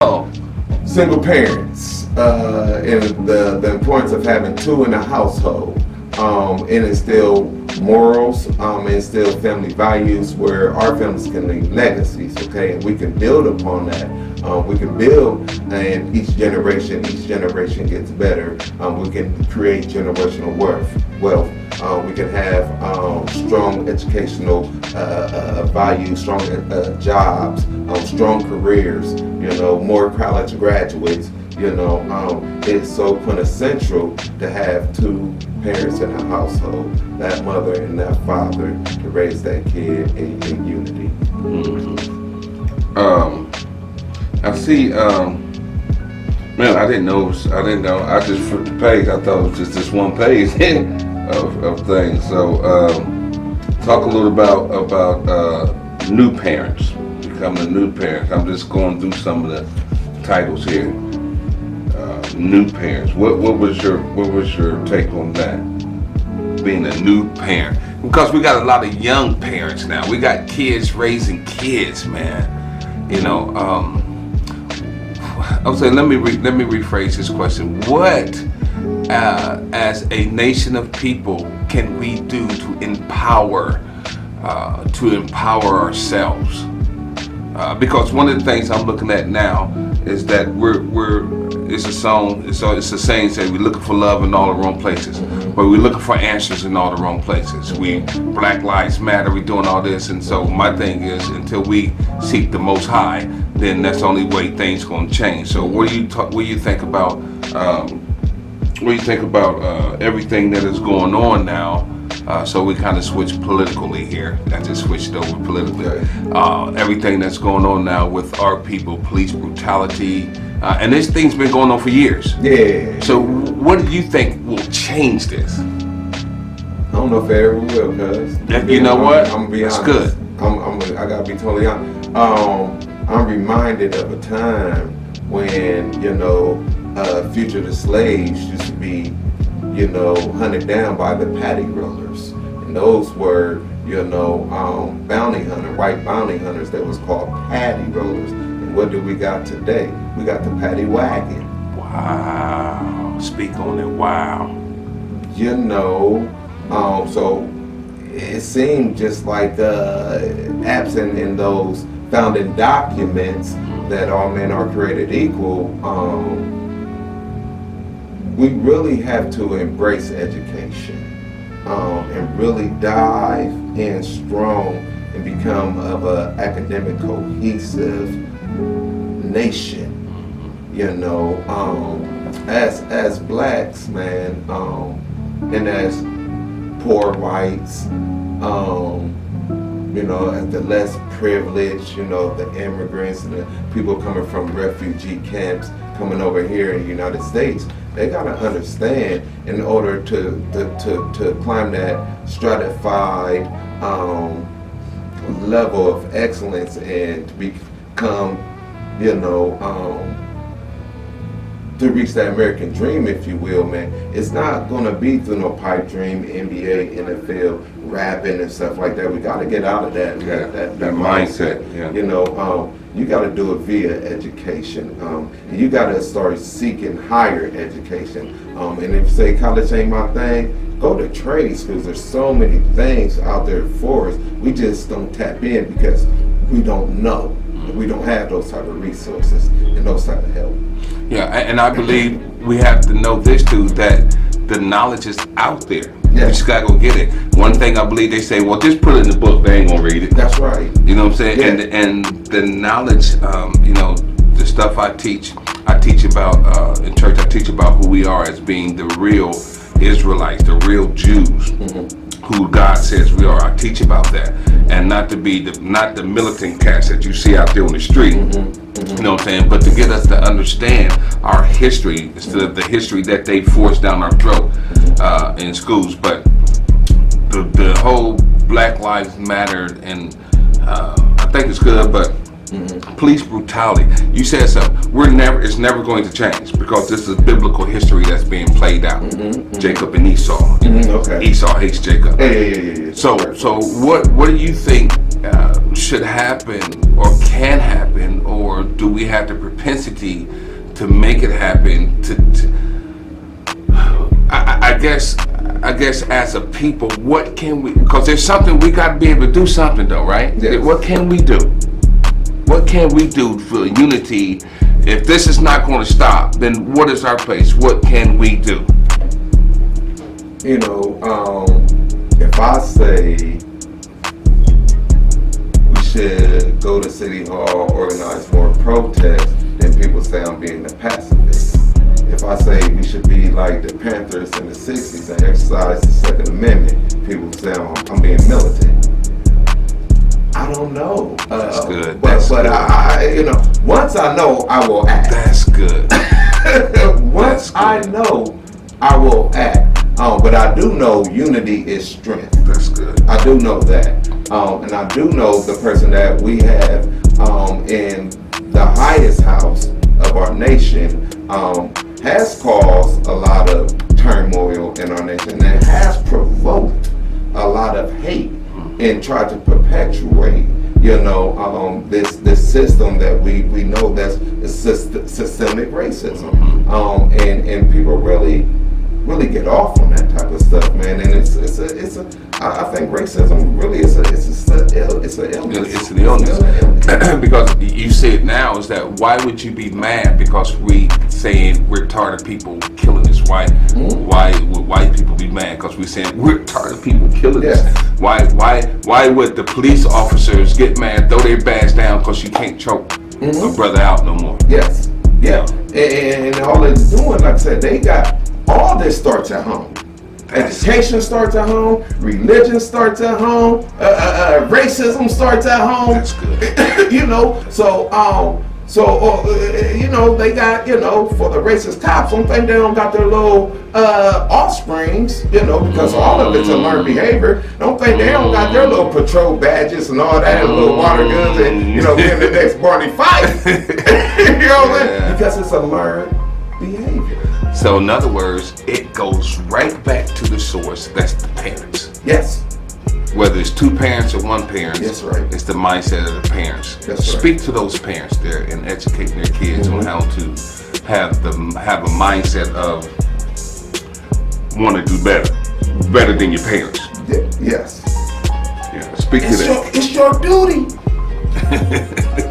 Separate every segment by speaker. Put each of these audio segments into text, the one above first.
Speaker 1: Oh,
Speaker 2: Single parents, and the importance of having two in the household, and instill morals, instill family values where our families can leave legacies, okay, and we can build upon that. We can build, and each generation gets better. We can create generational wealth. We can have strong educational values, strong jobs, strong careers, more college graduates. It's so quintessential to have two parents in a household, that mother and that father, to raise that kid in unity.
Speaker 1: I see. Man, I didn't know. I just flipped the page. I thought it was just this one page of things. So, talk a little about new parents, becoming a new parent. I'm just going through some of the titles here. New parents. What was your take on that? Being a new parent, because we got a lot of young parents now. We got kids raising kids, man. I would say, let me rephrase this question. What, as a nation of people, can we do to empower ourselves? Because one of the things I'm looking at now is that it's a saying say we're looking for love in all the wrong places, but we're looking for answers in all the wrong places. Black Lives Matter, we're doing all this, and so my thing is, until we seek the Most High, then that's the only way things going to change. So what do you think about everything that is going on now? So we kind of switched politically here. I just switched over politically. Everything that's going on now with our people, police brutality, and this thing's been going on for years.
Speaker 2: Yeah.
Speaker 1: So what do you think will change this?
Speaker 2: I don't know if it ever will, cuz.
Speaker 1: You know what?
Speaker 2: I'm gonna be honest.
Speaker 1: It's good.
Speaker 2: I gotta be totally honest. I'm reminded of a time when, future the slaves used to be, hunted down by the paddy rollers. And those were, bounty hunters, white bounty hunters that was called paddy rollers. And what do we got today? We got the paddy wagon.
Speaker 1: Wow. Speak on it. Wow.
Speaker 2: So it seemed just like absent in those founding documents that all men are created equal. We really have to embrace education and really dive in strong and become of an academic cohesive nation. As blacks, man, and as poor whites, as the less privileged, the immigrants and the people coming from refugee camps coming over here in the United States, they gotta understand, in order to climb that stratified level of excellence and to become, to reach that American dream, if you will, man, it's not gonna be through no pipe dream, NBA, NFL, rapping and stuff like that. We gotta get out of that that mindset. Yeah. You gotta do it via education. And you gotta start seeking higher education. And if you say college ain't my thing, go to trade schools. There's so many things out there for us. We just don't tap in because we don't know. We don't have those type of resources and those type of help.
Speaker 1: Yeah, and I believe we have to know this too, that the knowledge is out there. Yeah. You just gotta go get it. One thing I believe they say, well, just put it in the book, they ain't gonna read it.
Speaker 2: That's right.
Speaker 1: You know what I'm saying?
Speaker 2: Yeah.
Speaker 1: And the knowledge, the stuff I teach about in church, I teach about who we are as being the real Israelites, the real Jews, who God says we are. I teach about that, and not to be not the militant cats that you see out there on the street. You know what I'm saying? But to get us to understand our history instead of the history that they forced down our throat in schools. But the whole Black Lives Matter, and I think it's good, but police brutality. You said something. It's never going to change because this is biblical history that's being played out. Jacob and Esau.
Speaker 2: Okay.
Speaker 1: Esau hates Jacob.
Speaker 2: Yeah.
Speaker 1: So what do you think should happen or can happen, or or do we have the propensity to make it happen? I guess as a people, what can we? Because there's something we got to be able to do something though, right?
Speaker 2: Yes.
Speaker 1: What can we do? What can we do for unity? If this is not going to stop, then what is our place? What can we do?
Speaker 2: You know, if I say we should go to City Hall, organize more protests, then people say I'm being a pacifist. If I say we should be like the Panthers in the 60s and exercise the Second Amendment, people say I'm being militant. I don't know.
Speaker 1: That's good.
Speaker 2: But I, you know, once I know, I will act.
Speaker 1: That's good.
Speaker 2: Once I know, I will act. But I do know unity is strength.
Speaker 1: That's good.
Speaker 2: I do know that. And I do know the person that we have in the highest house of our nation has caused a lot of turmoil in our nation and has provoked a lot of hate and tried to perpetuate, you know, this system that we know that's systemic racism. And people really get off on that type of stuff, man. And I think racism really is an illness.
Speaker 1: It's an illness. Because you say it now is that why would you be mad because we saying we're tired of people killing us? Why would people be mad because we're saying we're tired of people killing us? Why would the police officers get mad, throw their badge down because you can't choke a brother out no more?
Speaker 2: Yes. Yeah. And all it's doing, like I said, they got all this starts at home. Education starts at home. Religion starts at home. Racism starts at home.
Speaker 1: That's good.
Speaker 2: You know, you know, they got, you know, for the racist cops, don't think they don't got their little offsprings, you know, because all of it's a learned behavior. Don't think they don't got their little patrol badges and all that, and little water guns, and, you know, being the next Barney Fife. You know what I mean? Because it's a learned behavior.
Speaker 1: So in other words, it goes right back to the source. That's the parents.
Speaker 2: Yes.
Speaker 1: Whether it's two parents or one parent,
Speaker 2: that's right.
Speaker 1: It's the mindset of the parents.
Speaker 2: That's right.
Speaker 1: Speak to those parents there and educate their kids on how to have a mindset of want to do better than your parents.
Speaker 2: Yes.
Speaker 1: Yeah. Speak to that.
Speaker 2: It's your duty.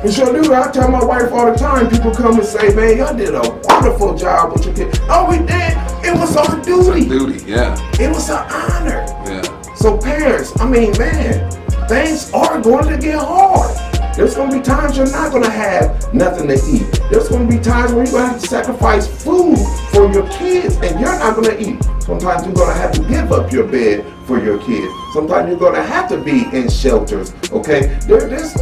Speaker 2: It's your duty. I tell my wife all the time. People come and say, "Man, y'all did a wonderful job with your kids." Oh, we did. It was our duty.
Speaker 1: It's our duty. Yeah.
Speaker 2: It was an honor.
Speaker 1: Yeah.
Speaker 2: So parents, I mean, man, things are going to get hard. There's going to be times you're not going to have nothing to eat. There's going to be times where you're going to have to sacrifice food for your kids and you're not going to eat. Sometimes you're going to have to give up your bed for your kids. Sometimes you're going to have to be in shelters, okay? There's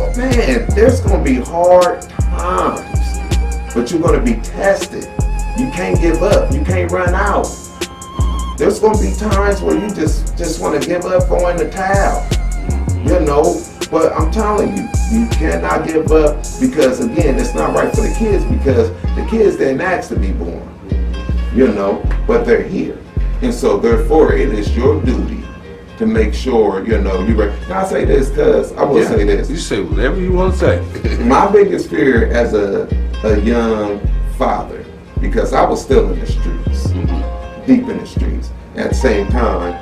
Speaker 2: going to be hard times, but you're going to be tested. You can't give up. You can't run out. There's going to be times where you just want to give up, go in the towel, you know. But I'm telling you, you cannot give up because, again, it's not right for the kids because the kids didn't ask to be born, you know, but they're here. And so, therefore, it is your duty to make sure, you know, you're right. Now, I say this because I will say this.
Speaker 1: You say whatever you want to say.
Speaker 2: My biggest fear as a young father, because I was still in the streets. Deep in the streets. At the same time,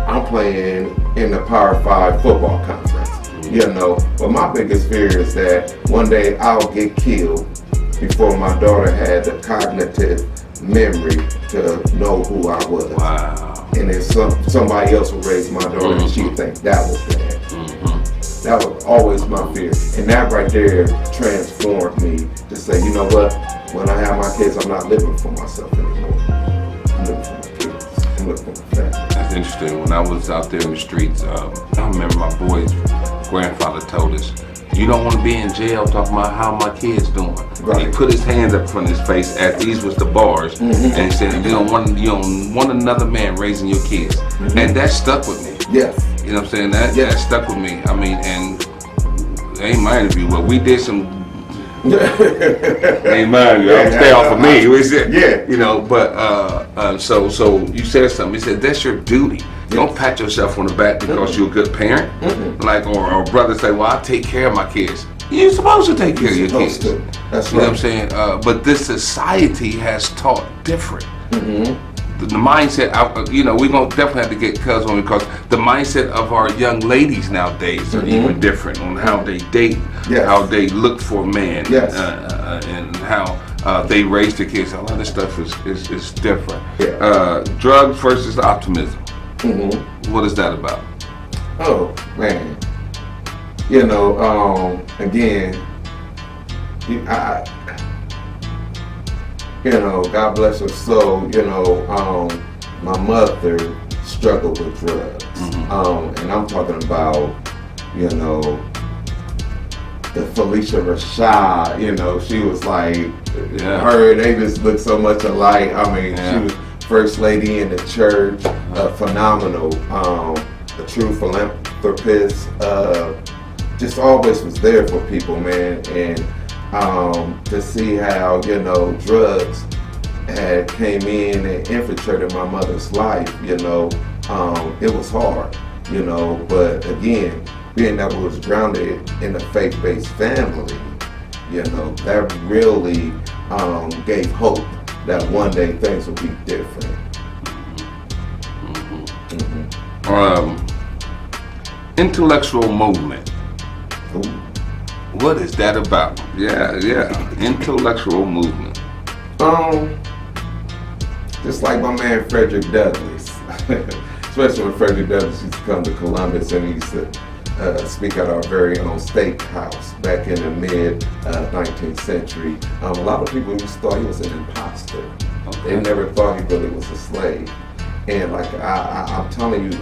Speaker 2: I'm playing in the Power 5 football conference, you know. But my biggest fear is that one day I'll get killed before my daughter had the cognitive memory to know who I was.
Speaker 1: Wow.
Speaker 2: And then somebody else will raise my daughter and she would think that was bad. That was always my fear. And that right there transformed me to say, you know what? When I have my kids, I'm not living for myself anymore. I'm living for my kids. I'm living for my family.
Speaker 1: That's interesting. When I was out there in the streets, I remember my boy's grandfather told us, you don't want to be in jail talking about how my kid's doing. Right. He put his hands up in front of his face as these was the bars, and he said, you don't want another man raising your kids. And that stuck with me.
Speaker 2: Yes.
Speaker 1: You know what I'm saying? That stuck with me. I mean, and ain't my interview, but we did some ain't mine, stay off of me. You know, but so you said something. You said that's your duty. Don't pat yourself on the back because you're a good parent. Like or brother say, well, I take care of my kids. You're supposed to take care of your kids.
Speaker 2: To. That's
Speaker 1: You know
Speaker 2: right.
Speaker 1: what I'm saying? But this society has taught different. The mindset, we're going to definitely have to get Cuz on because the mindset of our young ladies nowadays are even different on how they date, how they look for men, and how they raise their kids. A lot of this stuff is different. Drugs versus optimism. What is that about?
Speaker 2: Oh, man. Again, God bless her soul, my mother struggled with drugs. And I'm talking about, the Felicia Rashad, she was like, her and they just look so much alike. I mean, she was first lady in the church, phenomenal, a true philanthropist, just always was there for people, man. And to see how, drugs had came in and infiltrated my mother's life, it was hard, but again, being that we was grounded in a faith-based family, that really gave hope that one day things would be different.
Speaker 1: Intellectual movement.
Speaker 2: Ooh.
Speaker 1: What is that about? Intellectual movement.
Speaker 2: Just like my man Frederick Douglass, especially when Frederick Douglass used to come to Columbus and he used to speak at our very own steakhouse back in the mid 19th century. A lot of people just thought he was an imposter. They never thought he really was a slave. And like I'm telling you,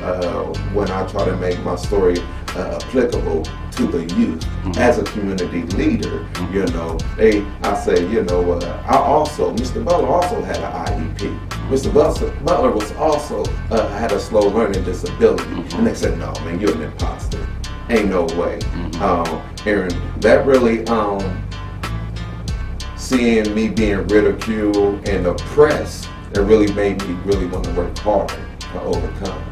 Speaker 2: when I try to make my story applicable to the youth as a community leader, I say, Mr. Butler also had an IEP. Mr. Butler was also had a slow learning disability. And they said, no, man, you're an imposter. Ain't no way. And that really, seeing me being ridiculed and oppressed, it really made me really want to work harder to overcome,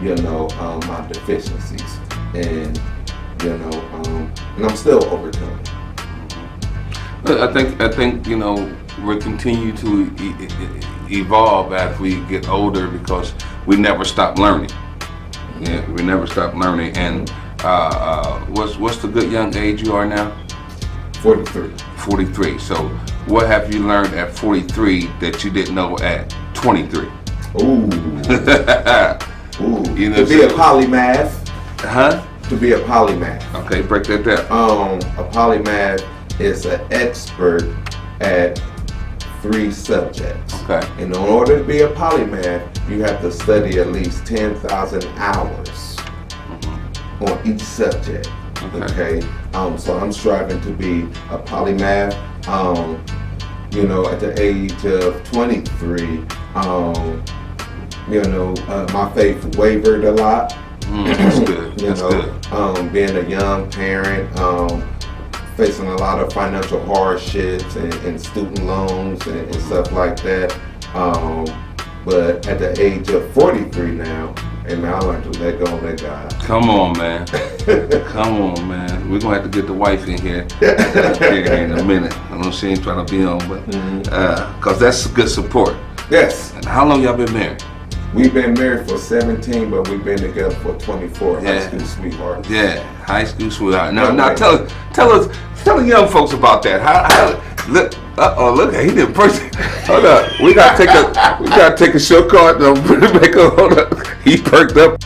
Speaker 2: my deficiencies. And, and I'm still overcoming.
Speaker 1: I think we'll continue to evolve as we get older because we never stop learning. We never stop learning. And what's the good young age you are now?
Speaker 2: 43.
Speaker 1: 43. So what have you learned at 43 that you didn't know at 23?
Speaker 2: Ooh. To be a polymath. To be a polymath.
Speaker 1: Okay, break that down.
Speaker 2: A polymath is an expert at 3 subjects. Okay. And in order to be a polymath, you have to study at least 10,000 hours on each subject. Okay. So I'm striving to be a polymath. At the age of 23, my faith wavered a lot.
Speaker 1: That's good. That's good.
Speaker 2: Being a young parent, facing a lot of financial hardships and student loans and stuff like that. But at the age of 43 now, I learned to let go and let God.
Speaker 1: Come on, man. Come on, man. We're going to have to get the wife in here in a minute. I know she ain't trying to be on, but because that's good support.
Speaker 2: Yes.
Speaker 1: And how long y'all been married?
Speaker 2: We've been married for 17, but we've been together for 24. High school sweetheart.
Speaker 1: Yeah, high school sweetheart. Now tell the young folks about that. Look, he didn't person. Hold up, we gotta take a short card. Hold up, he perked up.